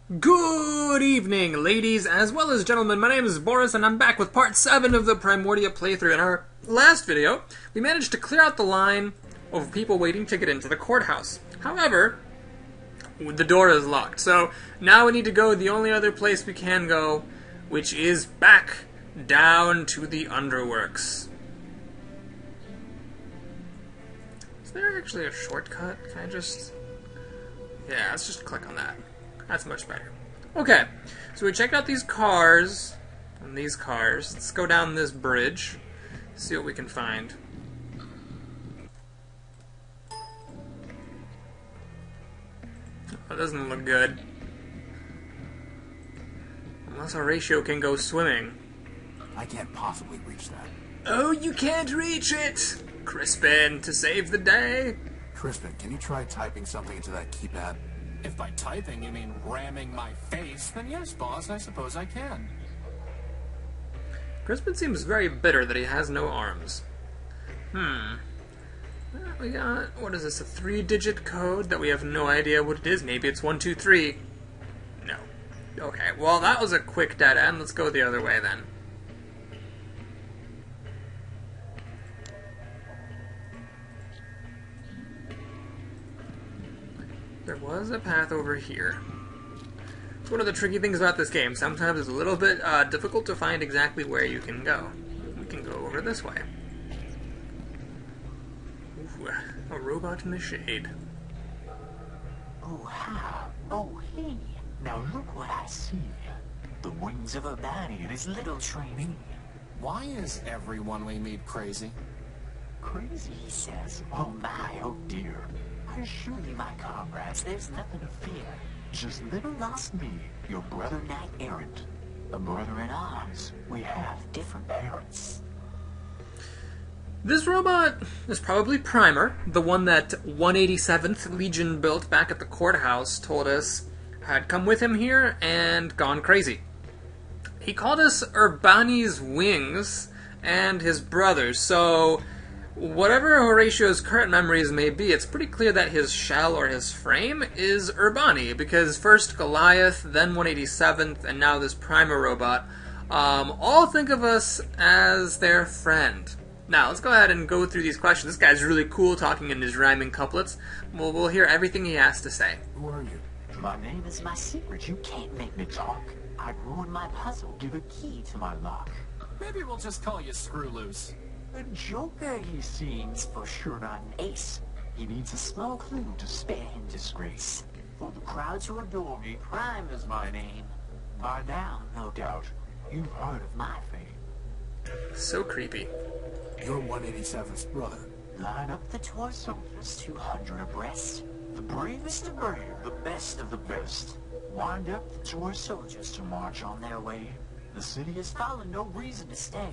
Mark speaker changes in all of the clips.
Speaker 1: Good evening, ladies as well as gentlemen. My name is Boris, and I'm back with part 7 of the Primordia playthrough. In our last video, we managed to clear out the line of people waiting to get into the courthouse. However, the door is locked, so now we need to go the only other place we can go, which is back down to the underworks. Is there actually a shortcut? Can I just... Yeah, let's just click on that. That's much better. Okay, so we checked out these cars, and these cars. Let's go down this bridge, see what we can find. That doesn't look good. Unless Horatio can go swimming.
Speaker 2: I can't possibly reach that.
Speaker 1: Oh, you can't reach it! Crispin, to save the day.
Speaker 2: Crispin, can you try typing something into that keypad?
Speaker 3: If by typing you mean ramming my face, then yes, boss, I suppose I can.
Speaker 1: Crispin seems very bitter that he has no arms. We got, what is this, a 3-digit code that we have no idea what it is? Maybe it's 123. No. Okay, well that was a quick dead end. Let's go the other way then. There was a path over here. It's one of the tricky things about this game. Sometimes it's a little bit difficult to find exactly where you can go. We can go over this way. Ooh, a robot in the shade.
Speaker 4: Oh, hi. Oh, hey. Now look what I see. The wings of a baddie and his little trainee.
Speaker 3: Why is everyone we meet crazy?
Speaker 4: Crazy, he says. Oh my, oh dear. I assure you, my comrades, there's nothing to fear. Just little lost me, your brother knight errant. A brother in arms. We have different parents.
Speaker 1: This robot is probably Primer, the one that 187th Legion built back at the courthouse told us had come with him here and gone crazy. He called us Urbani's wings and his brothers, so whatever Horatio's current memories may be, it's pretty clear that his shell or his frame is Urbani, because first Goliath, then 187th, and now this Primer robot all think of us as their friend. Now, let's go ahead and go through these questions. This guy's really cool, talking in his rhyming couplets. We'll hear everything he has to say.
Speaker 2: Who are you?
Speaker 4: My name is my secret. You can't make me talk. I'd ruin my puzzle. Give a key to my lock.
Speaker 3: Maybe we'll just call you Screw Loose.
Speaker 4: A joker, he seems, for sure not an ace. He needs a small clue to spare him disgrace. For the crowd to adore me, Prime is my name. By now, no doubt, you've heard of my fame.
Speaker 1: So creepy.
Speaker 2: You're 187's brother.
Speaker 4: Line up the toy soldiers, 200 abreast. The bravest of brave, the best of the best. Wind up the toy soldiers to march on their way. The city has fallen, no reason to stay.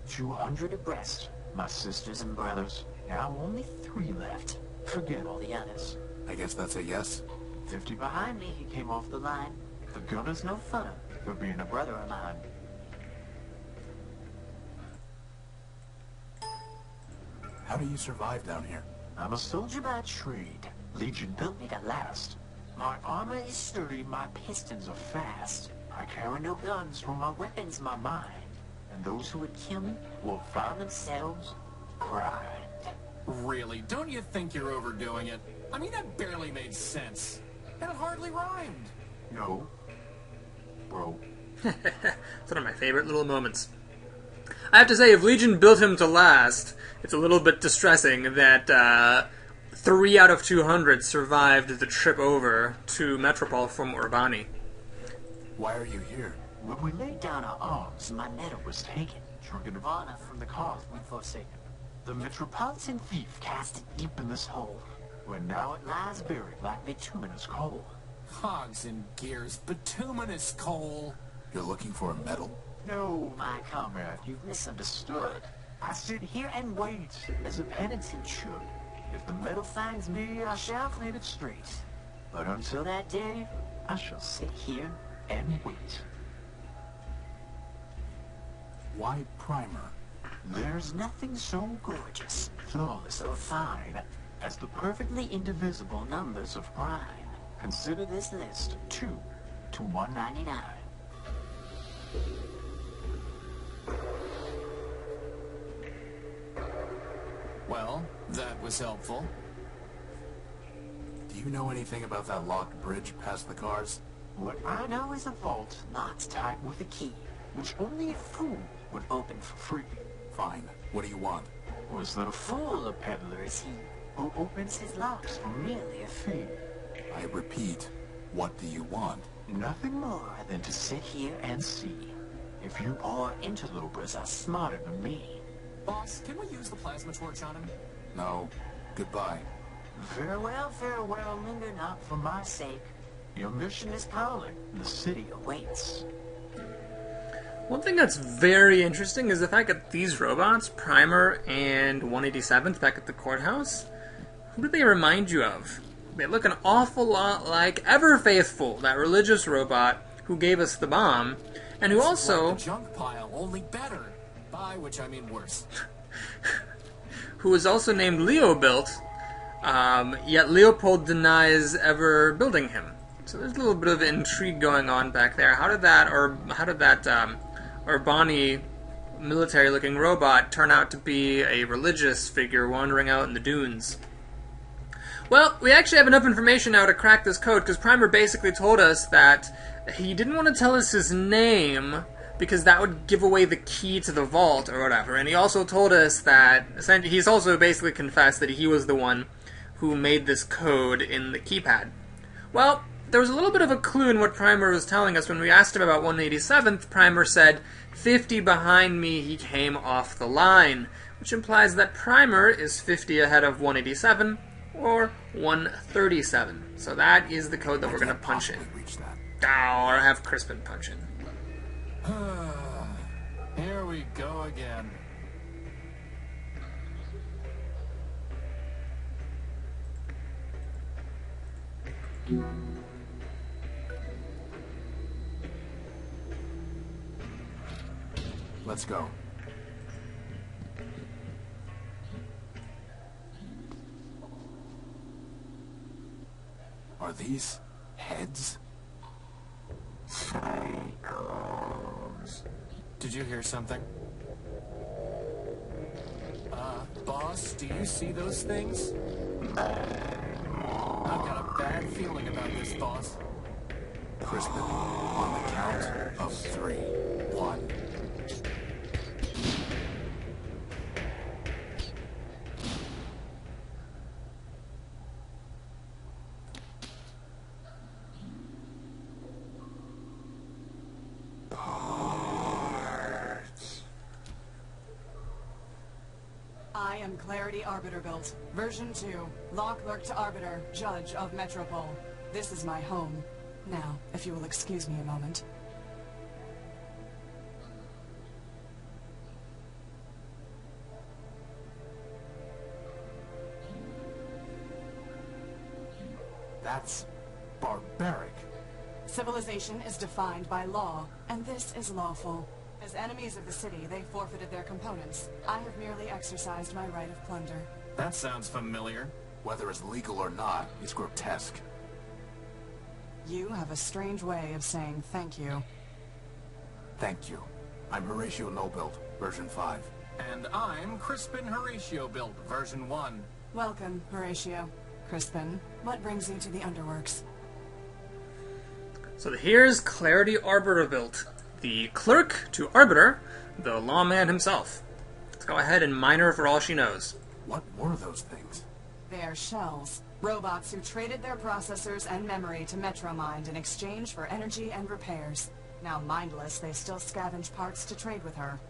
Speaker 4: 200 abreast, my sisters and brothers. Now only 3 left. Forget all the others.
Speaker 2: I guess that's a yes?
Speaker 4: 50 behind me, he came off the line. The gunner's no fun for being a brother of mine.
Speaker 2: How do you survive down here?
Speaker 4: I'm a soldier by trade. Legion built me to last. My armor is sturdy, my pistons are fast. I carry no guns, for my weapon's my mind. And those who would kill me will find themselves grind.
Speaker 3: Really, don't you think you're overdoing it? I mean, that barely made sense. And it hardly rhymed.
Speaker 4: No. Bro.
Speaker 1: It's one of my favorite little moments. I have to say, if Legion built him to last, it's a little bit distressing that 3 out of 200 survived the trip over to Metropole from Urbani.
Speaker 2: Why are you here?
Speaker 4: When we laid down our arms, my nettle was taken. Drunken of honor from the cause we'd forsaken. The metropolitan thief cast it deep in this hole, where now it lies buried like bituminous coal.
Speaker 3: Hogs and gears, bituminous coal.
Speaker 2: You're looking for a medal?
Speaker 4: No, my comrade, you've misunderstood. I sit here and wait, as a penitent should. If the medal finds me, I shall clean it straight. But until that day, I shall sit here and wait.
Speaker 2: Why Primer?
Speaker 4: There's nothing so gorgeous, flawless, or fine as the perfectly indivisible numbers of prime. Consider this list 2, to $199.
Speaker 3: Well, that was helpful.
Speaker 2: Do you know anything about that locked bridge past the cars?
Speaker 4: What I know is a vault locked tight with a key, which only a fool would open for free.
Speaker 2: Fine. What do you want?
Speaker 4: Was the fool a peddler is he, who opens his locks for merely a fee?
Speaker 2: I repeat, what do you want?
Speaker 4: Nothing more than to sit here and see if you poor interlopers are smarter than me.
Speaker 3: Boss, can we use the plasma torch on him?
Speaker 2: No. Goodbye.
Speaker 4: Farewell, farewell, linger not for my sake. Your mission is calling. The city awaits.
Speaker 1: One thing that's very interesting is the fact that these robots, Primer and 187th back at the courthouse, who do they remind you of? They look an awful lot like Ever Faithful, that religious robot who gave us the bomb, and who also...
Speaker 3: Like the junk pile, only better. By which I mean worse.
Speaker 1: who is also named Leo Built, yet Leopold denies ever building him. So there's a little bit of intrigue going on back there. How did that Urbani military-looking robot turn out to be a religious figure wandering out in the dunes? Well, we actually have enough information now to crack this code, because Primer basically told us that he didn't want to tell us his name, because that would give away the key to the vault or whatever. And he also told us that, he's also basically confessed that he was the one who made this code in the keypad. Well, there was a little bit of a clue in what Primer was telling us. When we asked him about 187th, Primer said, 50 behind me, he came off the line, which implies that Primer is 50 ahead of 187, or 137. So that is the code that we're going to punch in.
Speaker 2: Reach that.
Speaker 1: Or have Crispin punch in.
Speaker 3: Here we go again.
Speaker 2: Let's go. Are these heads?
Speaker 3: Did you hear something? Boss, do you see those things? I've got a bad feeling about this, boss.
Speaker 2: Crispin, on the count of 3. 1.
Speaker 5: I am Clarity Arbiter Built, version 2, Lock Lurk to Arbiter, Judge of Metropole. This is my home. Now, if you will excuse me a moment.
Speaker 2: That's barbaric.
Speaker 5: Civilization is defined by law, and this is lawful. As enemies of the city, they forfeited their components. I have merely exercised my right of plunder.
Speaker 3: That sounds familiar.
Speaker 2: Whether it's legal or not, it's grotesque.
Speaker 5: You have a strange way of saying thank you.
Speaker 2: Thank you. I'm Horatio Nobuild, version 5.
Speaker 3: And I'm Crispin Horatio Built, version 1.
Speaker 5: Welcome, Horatio. Crispin, what brings you to the Underworks?
Speaker 1: So here's Clarity Arbiter Built, the clerk to Arbiter, the lawman himself. Let's go ahead and mine her for all she knows.
Speaker 2: What were those things?
Speaker 5: They are shells. Robots who traded their processors and memory to Metromind in exchange for energy and repairs. Now mindless, they still scavenge parts to trade with her.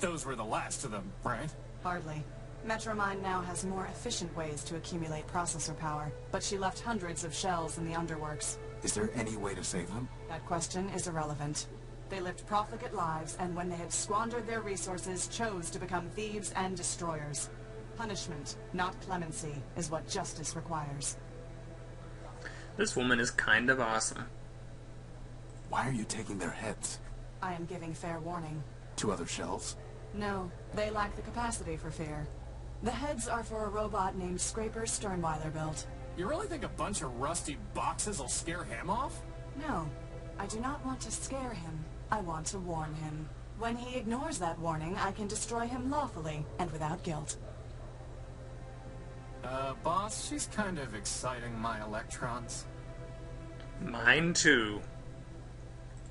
Speaker 3: Those were the last of them, right?
Speaker 5: Hardly. Metromind now has more efficient ways to accumulate processor power, but she left hundreds of shells in the Underworks.
Speaker 2: Is there any way to save them?
Speaker 5: That question is irrelevant. They lived profligate lives, and when they had squandered their resources, chose to become thieves and destroyers. Punishment, not clemency, is what justice requires.
Speaker 1: This woman is kind of awesome.
Speaker 2: Why are you taking their heads?
Speaker 5: I am giving fair warning.
Speaker 2: 2 other shells?
Speaker 5: No, they lack the capacity for fear. The heads are for a robot named Scraper Sternweiler built.
Speaker 3: You really think a bunch of rusty boxes will scare him off?
Speaker 5: No, I do not want to scare him. I want to warn him. When he ignores that warning, I can destroy him lawfully and without guilt.
Speaker 3: Boss, she's kind of exciting my electrons.
Speaker 1: Mine too.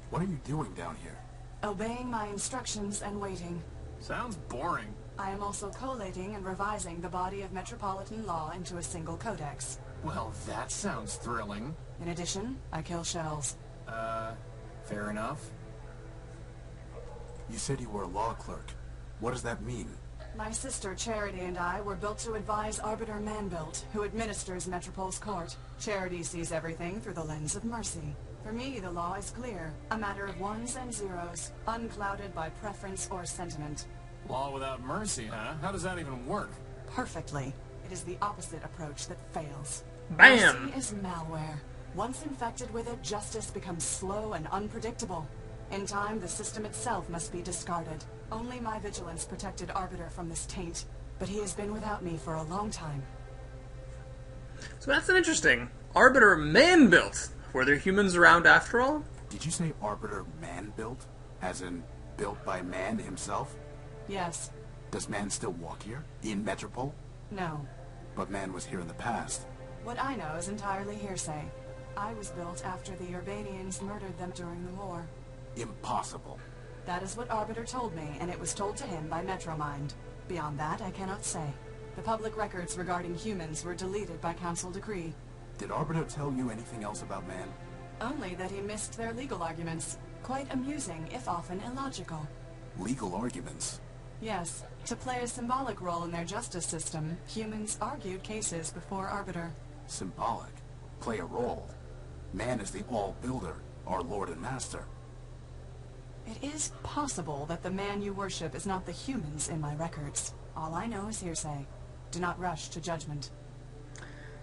Speaker 2: What are you doing down here?
Speaker 5: Obeying my instructions and waiting.
Speaker 3: Sounds boring.
Speaker 5: I am also collating and revising the body of metropolitan law into a single codex.
Speaker 3: Well, that sounds thrilling.
Speaker 5: In addition, I kill shells.
Speaker 3: Fair enough.
Speaker 2: You said you were a law clerk. What does that mean?
Speaker 5: My sister Charity and I were built to advise Arbiter Manbuilt, who administers Metropol's court. Charity sees everything through the lens of mercy. For me, the law is clear, a matter of ones and zeros, unclouded by preference or sentiment.
Speaker 3: Law without mercy, huh? How does that even work?
Speaker 5: Perfectly. It is the opposite approach that fails.
Speaker 1: Bam!
Speaker 5: Mercy is malware. Once infected with it, justice becomes slow and unpredictable. In time, the system itself must be discarded. Only my vigilance protected Arbiter from this taint, but he has been without me for a long time.
Speaker 1: So that's an interesting. Arbiter man-built. Were there humans around after all?
Speaker 2: Did you say Arbiter man-built? As in, built by man himself?
Speaker 5: Yes.
Speaker 2: Does man still walk here? In Metropole?
Speaker 5: No.
Speaker 2: But man was here in the past.
Speaker 5: What I know is entirely hearsay. I was built after the Urbanians murdered them during the war.
Speaker 2: Impossible.
Speaker 5: That is what Arbiter told me, and it was told to him by Metromind. Beyond that, I cannot say. The public records regarding humans were deleted by council decree.
Speaker 2: Did Arbiter tell you anything else about man?
Speaker 5: Only that he missed their legal arguments. Quite amusing, if often illogical.
Speaker 2: Legal arguments?
Speaker 5: Yes. To play a symbolic role in their justice system, humans argued cases before Arbiter.
Speaker 2: Symbolic? Play a role? Man is the all-builder, our lord and master.
Speaker 5: It is possible that the man you worship is not the humans in my records. All I know is hearsay. Do not rush to judgment.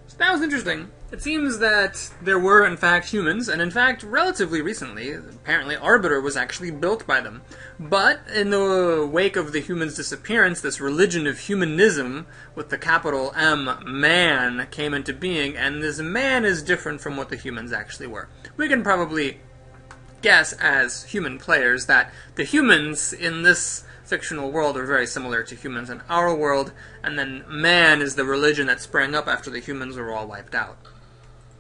Speaker 1: So that was interesting. It seems that there were, in fact, humans, and in fact, relatively recently, apparently Arbiter was actually built by them. But in the wake of the humans' disappearance, this religion of humanism, with the capital M, man, came into being, and this man is different from what the humans actually were. We can probably guess, as human players, that the humans in this fictional world are very similar to humans in our world, and then man is the religion that sprang up after the humans were all wiped out.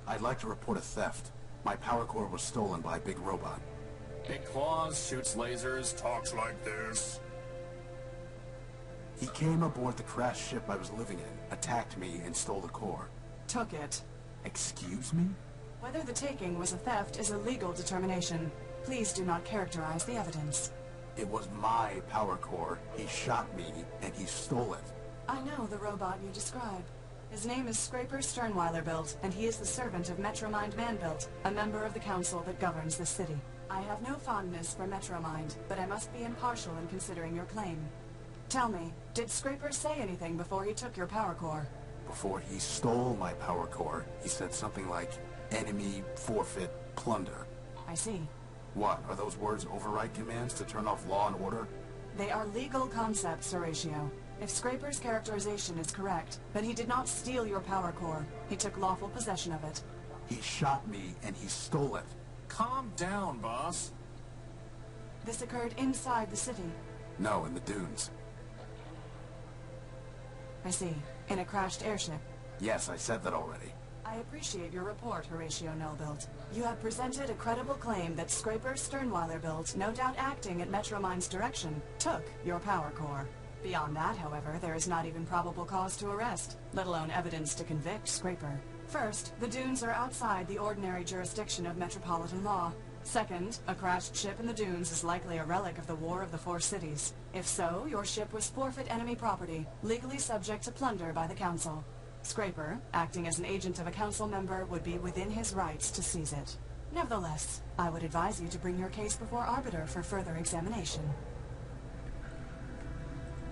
Speaker 2: I'd like to report a theft. My power core was stolen by a big robot.
Speaker 3: Big claws, shoots lasers, talks like this.
Speaker 2: He came aboard the crashed ship I was living in, attacked me, and stole the core.
Speaker 5: Took it.
Speaker 2: Excuse me?
Speaker 5: Whether the taking was a theft is a legal determination. Please do not characterize the evidence.
Speaker 2: It was my power core. He shot me, and he stole it.
Speaker 5: I know the robot you describe. His name is Scraper Sternweiler-built, and he is the servant of Metromind Manbuilt, a member of the council that governs the city. I have no fondness for Metromind, but I must be impartial in considering your claim. Tell me, did Scraper say anything before he took your power core?
Speaker 2: Before he stole my power core, he said something like, enemy, forfeit, plunder.
Speaker 5: I see.
Speaker 2: What, are those words override commands to turn off law and order?
Speaker 5: They are legal concepts, Horatio. If Scraper's characterization is correct, then he did not steal your power core. He took lawful possession of it.
Speaker 2: He shot me, and he stole it.
Speaker 3: Calm down, boss.
Speaker 5: This occurred inside the city.
Speaker 2: No, in the dunes.
Speaker 5: I see. In a crashed airship.
Speaker 2: Yes, I said that already.
Speaker 5: I appreciate your report, Horatio Nullbuilt. You have presented a credible claim that Scraper Sternweiler-built, no doubt acting at Metromind's direction, took your power core. Beyond that, however, there is not even probable cause to arrest, let alone evidence to convict Scraper. First, the dunes are outside the ordinary jurisdiction of metropolitan law. Second, a crashed ship in the dunes is likely a relic of the War of the Four Cities. If so, your ship was forfeit enemy property, legally subject to plunder by the council. Scraper, acting as an agent of a council member, would be within his rights to seize it. Nevertheless, I would advise you to bring your case before Arbiter for further examination.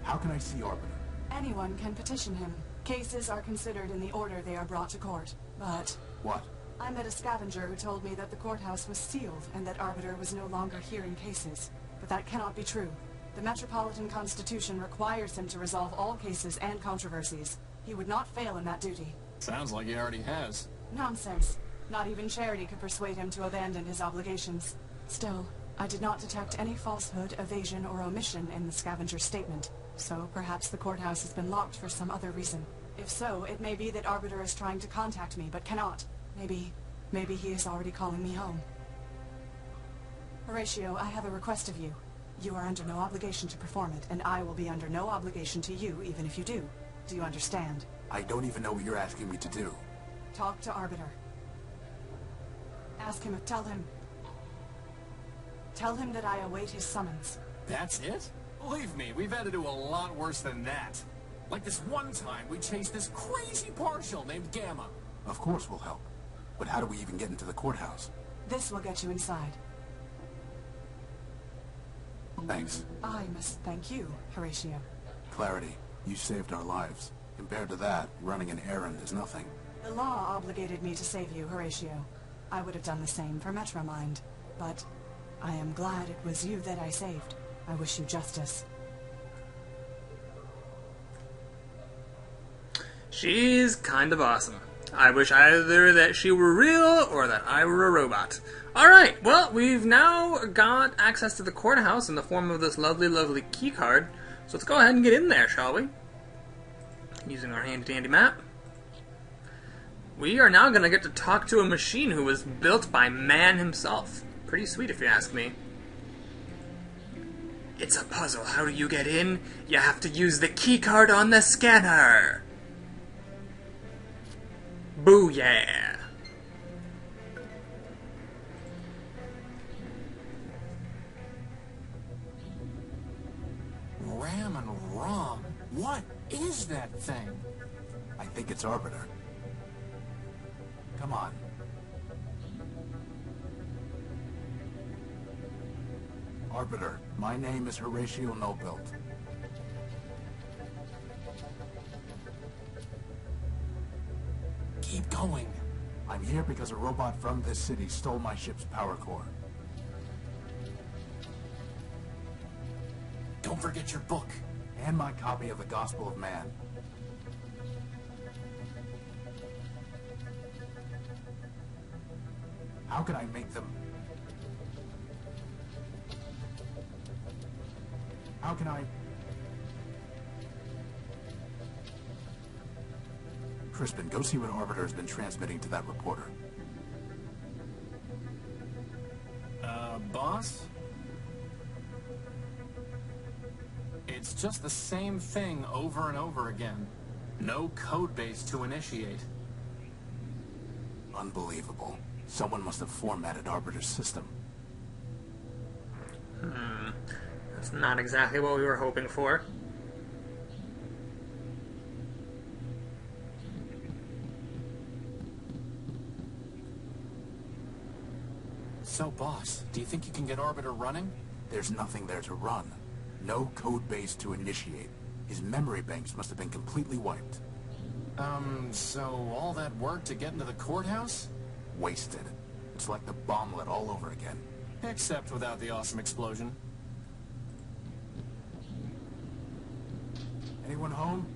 Speaker 2: How can I see Arbiter?
Speaker 5: Anyone can petition him. Cases are considered in the order they are brought to court. But
Speaker 2: What?
Speaker 5: I met a scavenger who told me that the courthouse was sealed and that Arbiter was no longer hearing cases. But that cannot be true. The Metropolitan Constitution requires him to resolve all cases and controversies. He would not fail in that duty.
Speaker 3: Sounds like he already has.
Speaker 5: Nonsense. Not even Charity could persuade him to abandon his obligations. Still, I did not detect any falsehood, evasion, or omission in the scavenger's statement, so perhaps the courthouse has been locked for some other reason. If so, it may be that Arbiter is trying to contact me, but cannot. Maybe he is already calling me home. Horatio, I have a request of you. You are under no obligation to perform it, and I will be under no obligation to you, even if you do. Do you understand?
Speaker 2: I don't even know what you're asking me to do.
Speaker 5: Talk to Arbiter. Ask him, tell him that I await his summons.
Speaker 3: That's it? Believe me, we've had to do a lot worse than that. Like this one time we chased this crazy partial named Gamma.
Speaker 2: Of course we'll help. But how do we even get into the courthouse?
Speaker 5: This will get you inside.
Speaker 2: Thanks.
Speaker 5: I must thank you, Horatio.
Speaker 2: Clarity, you saved our lives. Compared to that, running an errand is nothing.
Speaker 5: The law obligated me to save you, Horatio. I would have done the same for Metromind, but I am glad it was you that I saved. I wish you justice.
Speaker 1: She's kind of awesome. I wish either that she were real or that I were a robot. Alright, well, we've now got access to the courthouse in the form of this lovely, lovely keycard. So let's go ahead and get in there, shall we? Using our handy-dandy map. We are now going to get to talk to a machine who was built by man himself. Pretty sweet, if you ask me. It's a puzzle. How do you get in? You have to use the keycard on the scanner. Booyah!
Speaker 3: Ram and ROM. What is that thing?
Speaker 2: I think it's Arbiter. Come on. Arbiter, my name is Horatio Nobuilt.
Speaker 3: Keep going.
Speaker 2: I'm here because a robot from this city stole my ship's power core.
Speaker 3: Don't forget your book.
Speaker 2: And my copy of the Gospel of Man. How can I make them... How can I... Crispin, go see what Arbiter has been transmitting to that reporter.
Speaker 3: Boss? It's just the same thing over and over again. No code base to initiate.
Speaker 2: Unbelievable. Someone must have formatted Arbiter's system.
Speaker 1: That's not exactly what we were hoping for.
Speaker 3: So, boss, do you think you can get Arbiter running?
Speaker 2: There's nothing there to run. No code base to initiate. His memory banks must have been completely wiped.
Speaker 3: So all that work to get into the courthouse?
Speaker 2: Wasted. It's like the bomblet all over again.
Speaker 3: Except without the awesome explosion.
Speaker 2: Anyone home?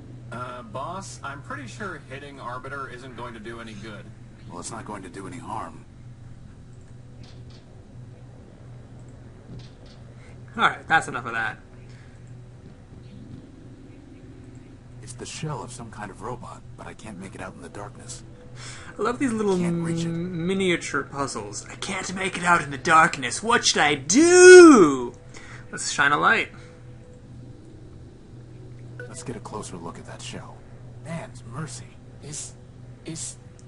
Speaker 3: Boss, I'm pretty sure hitting Arbiter isn't going to do any good.
Speaker 2: Well, it's not going to do any harm.
Speaker 1: Alright, that's enough of that.
Speaker 2: It's the shell of some kind of robot, but I can't make it out in the darkness.
Speaker 1: I love these little
Speaker 2: Can't reach it.
Speaker 1: miniature puzzles. I can't make it out in the darkness. What should I do? Let's shine a light.
Speaker 2: Let's get a closer look at that shell. Man's mercy.
Speaker 3: Is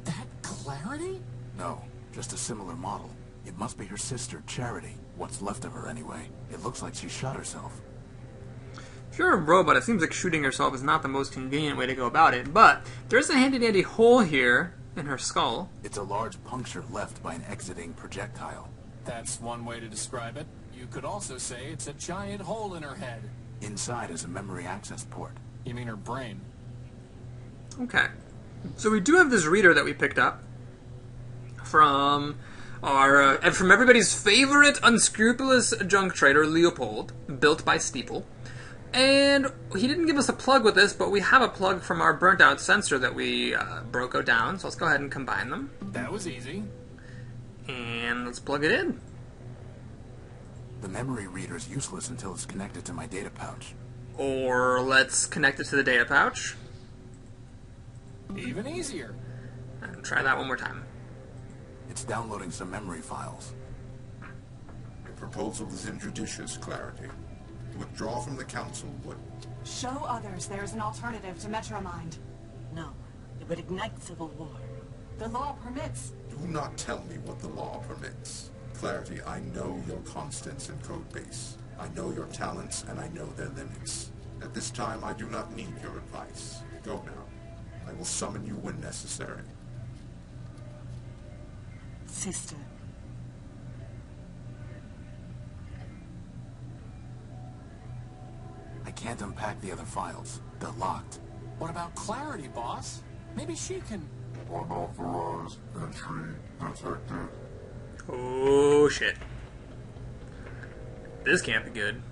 Speaker 3: that Clarity?
Speaker 2: No, just a similar model. It must be her sister, Charity. What's left of her, anyway. It looks like she shot herself.
Speaker 1: If you're a robot, it seems like shooting yourself is not the most convenient way to go about it, but there's a handy-dandy hole here in her skull.
Speaker 2: It's a large puncture left by an exiting projectile.
Speaker 3: That's one way to describe it. You could also say it's a giant hole in her head.
Speaker 2: Inside is a memory access port.
Speaker 3: You mean her brain?
Speaker 1: Okay. So we do have this reader that we picked up from from everybody's favorite unscrupulous junk trader, Leopold, built by Steeple. And he didn't give us a plug with this, but we have a plug from our burnt out sensor that we broke down, so let's go ahead and combine them.
Speaker 3: That was easy.
Speaker 1: And let's plug it in.
Speaker 2: The memory reader is useless until it's connected to my data pouch.
Speaker 1: Or let's connect it to the data pouch.
Speaker 3: Even easier.
Speaker 1: And try that one more time.
Speaker 2: It's downloading some memory files.
Speaker 6: Your proposal is injudicious, Clarity. Withdraw from the council would...
Speaker 5: Show others there's an alternative to Metromind.
Speaker 7: No, it would ignite civil war.
Speaker 5: The law permits.
Speaker 6: Do not tell me what the law permits. Clarity, I know your constants and code base. I know your talents, and I know their limits. At this time, I do not need your advice. Go now. I will summon you when necessary.
Speaker 7: Sister.
Speaker 2: I can't unpack the other files. They're locked.
Speaker 3: What about Clarity, boss? Maybe she can...
Speaker 6: Unauthorized entry detected.
Speaker 1: Oh, shit. This can't be good.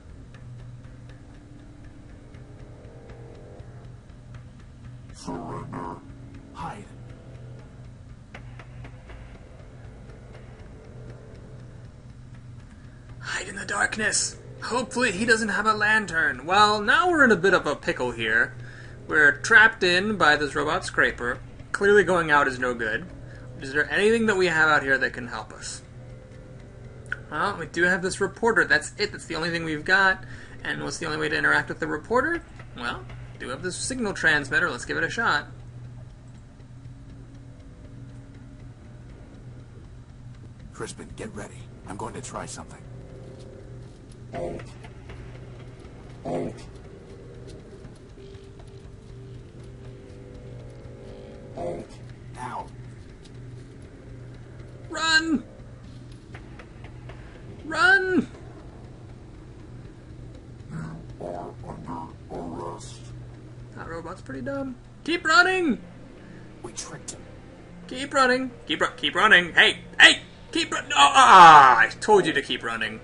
Speaker 6: Surrender.
Speaker 2: Hide.
Speaker 1: Hide in the darkness. Hopefully he doesn't have a lantern. Well, now we're in a bit of a pickle here. We're trapped in by this robot scraper. Clearly going out is no good. Is there anything that we have out here that can help us? Well, we do have this reporter. That's it. That's the only thing we've got. And what's the only way to interact with the reporter? Well, we do have this signal transmitter. Let's give it a shot.
Speaker 2: Crispin, get ready. I'm going to try something.
Speaker 6: Alt. Alt. Alt.
Speaker 2: Now.
Speaker 1: Run! Run!
Speaker 6: You are under arrest.
Speaker 1: That robot's pretty dumb. Keep running!
Speaker 3: We tricked him.
Speaker 1: Keep running. Keep running. Hey! Hey! Keep running. Oh, I told you to keep running.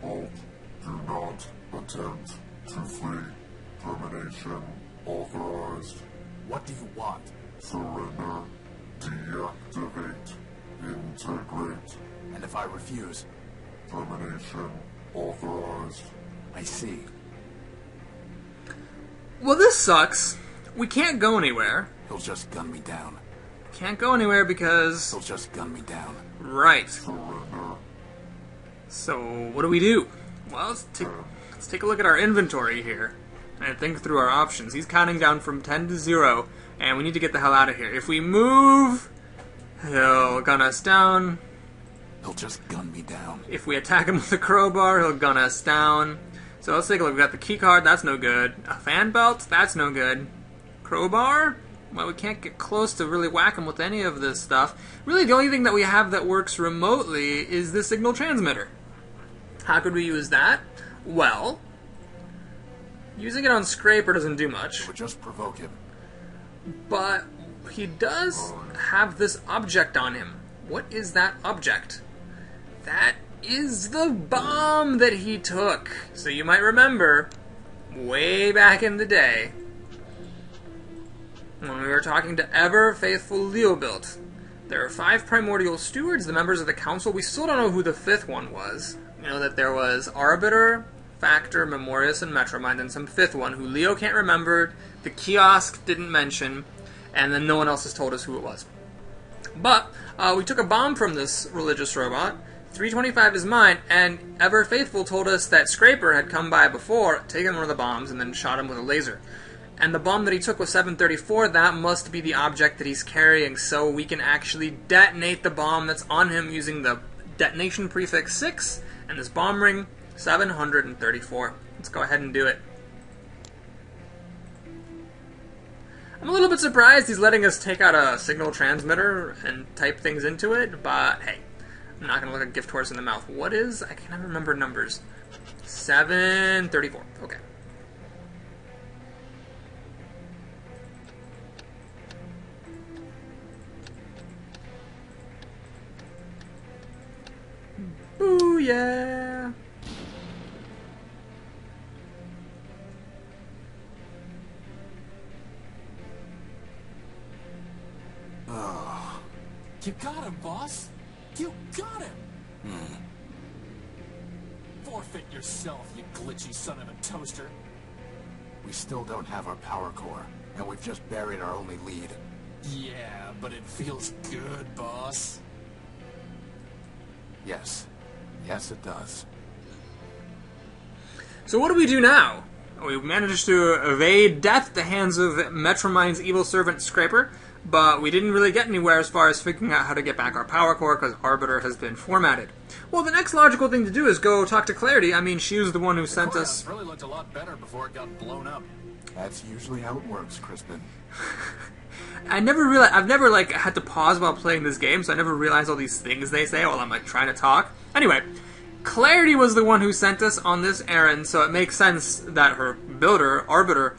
Speaker 6: Alt. Do not attempt to flee. Termination authorized.
Speaker 2: What do you want?
Speaker 6: Surrender. Deactivate. Integrate.
Speaker 2: And if I refuse?
Speaker 6: Termination authorized.
Speaker 2: I see.
Speaker 1: Well, this sucks. We can't go anywhere.
Speaker 2: He'll just gun me down.
Speaker 1: Can't go anywhere because...
Speaker 2: He'll just gun me down.
Speaker 1: Right.
Speaker 6: Surrender.
Speaker 1: So, what do we do? Well, let's take a look at our inventory here and think through our options. He's counting down from 10 to 0, and we need to get the hell out of here. If we move, he'll gun us down.
Speaker 2: He'll just gun me down.
Speaker 1: If we attack him with a crowbar, he'll gun us down. So let's take a look. We've got the key card, that's no good. A fan belt, that's no good. Crowbar? Well, we can't get close to really whack him with any of this stuff. Really, the only thing that we have that works remotely is the signal transmitter. How could we use that? Well, using it on Scraper doesn't do much.
Speaker 2: It would just provoke him.
Speaker 1: But he does have this object on him. What is that object? That is the bomb that he took. So you might remember, way back in the day, when we were talking to ever-faithful Leobilt. There are 5 primordial stewards, the members of the council. We still don't know who the 5th one was. You know that there was Arbiter, Factor, Memorius, and Metromind, and some 5th one who Leo can't remember, the kiosk didn't mention, and then no one else has told us who it was. But we took a bomb from this religious robot. 325 is mine, and Ever Faithful told us that Scraper had come by before, taken one of the bombs, and then shot him with a laser. And the bomb that he took was 734, that must be the object that he's carrying, so we can actually detonate the bomb that's on him using the detonation prefix 6, and this bomb ring, 734. Let's go ahead and do it. I'm a little bit surprised he's letting us take out a signal transmitter and type things into it, but hey, I'm not going to look a gift horse in the mouth. What is? I can't remember numbers. 734. Okay. Ooh, yeah.
Speaker 3: You got him, boss. You got him. Forfeit yourself, you glitchy son of a toaster.
Speaker 2: We still don't have our power core, and we've just buried our only lead.
Speaker 3: Yeah, but it feels good, boss.
Speaker 2: Yes. Yes, it does.
Speaker 1: So what do we do now? We managed to evade death at the hands of Metromine's evil servant Scraper, but we didn't really get anywhere as far as figuring out how to get back our power core because Arbiter has been formatted. Well, the next logical thing to do is go talk to Clarity. I mean, she was the one who sent us...
Speaker 3: really looked a lot better before it got blown up.
Speaker 2: That's usually how it works, Crispin.
Speaker 1: I've never like had to pause while playing this game, so I never realized all these things they say while I'm like trying to talk. Anyway, Clarity was the one who sent us on this errand, so it makes sense that her builder, Arbiter,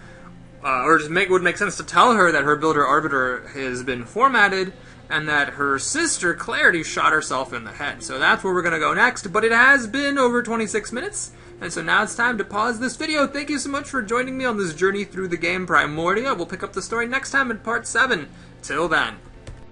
Speaker 1: would make sense to tell her that her builder, Arbiter, has been formatted, and that her sister, Clarity, shot herself in the head. So that's where we're going to go next, but it has been over 26 minutes, and so now it's time to pause this video. Thank you so much for joining me on this journey through the game Primordia. We'll pick up the story next time in Part 7. Till then.